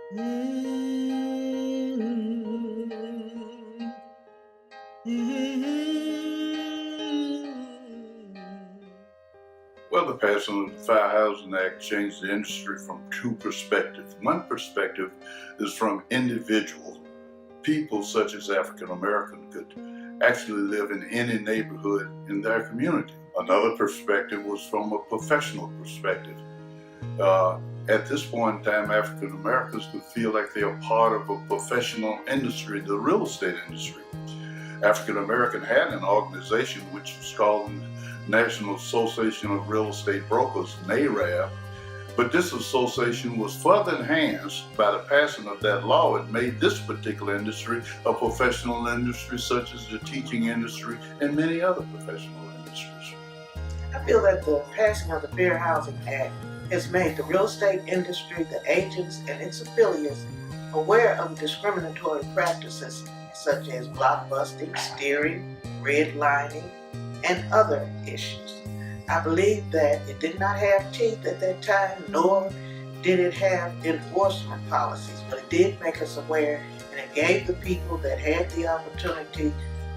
Well, the passing of the FAAH Housing Act changed the industry from two perspectives. One perspective is from individual people, such as African Americans, could actually live in any neighborhood in their community. Another perspective was from a professional perspective. At this point in time, African Americans could feel like they are part of a professional industry, the real estate industry. African American had an organization which was called National Association of Real Estate Brokers, MAAR, but this association was further enhanced by the passing of that law. It made this particular industry a professional industry, such as the teaching industry and many other professional industries. I feel that the passing of the Fair Housing Act has made the real estate industry, the agents, and its affiliates aware of discriminatory practices such as blockbusting, steering, redlining, and other issues. I believe that it did not have teeth at that time, nor did it have enforcement policies, but it did make us aware, and it gave the people that had the opportunity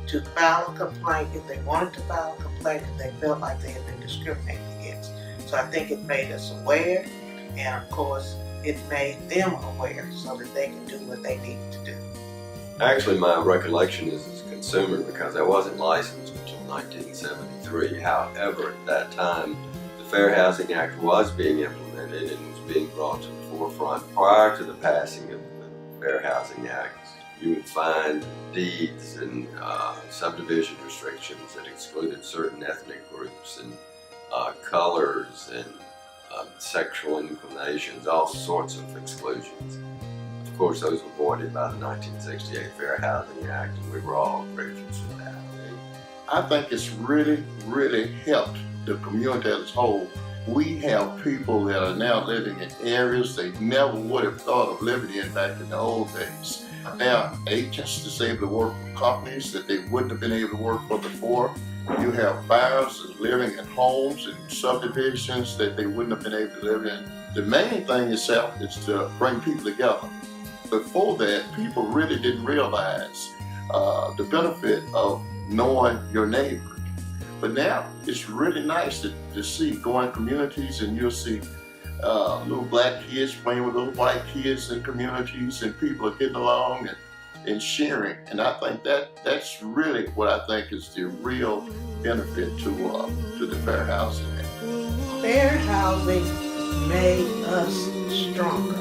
to file a complaint if they wanted to file a complaint if they felt like they had been discriminated against. So I think it made us aware, and of course it made them aware so that they can do what they needed to do. Actually, my recollection is as a consumer, because I wasn't licensed until 1973. However, at that time, the Fair Housing Act was being implemented and was being brought to the forefront. Prior to the passing of the Fair Housing Act, you would find deeds and subdivision restrictions that excluded certain ethnic groups and colors and sexual inclinations, all sorts of exclusions. Of course, those were voided by the 1968 Fair Housing Act, and we were all grateful for that. I think it's really helped the community as a whole. We have people that are now living in areas they never would have thought of living in back in the old days. Now, agents is able to work for companies that they wouldn't have been able to work for before. You have buyers living in homes and subdivisions that they wouldn't have been able to live in. The main thing itself is to bring people together. Before that, people really didn't realize the benefit of knowing your neighbor. But now, it's really nice to see, go in communities and you'll see little black kids playing with little white kids in communities, and people are getting along and sharing. And I think that's really what I think is the real benefit to the Fair Housing Act. Fair housing made us stronger.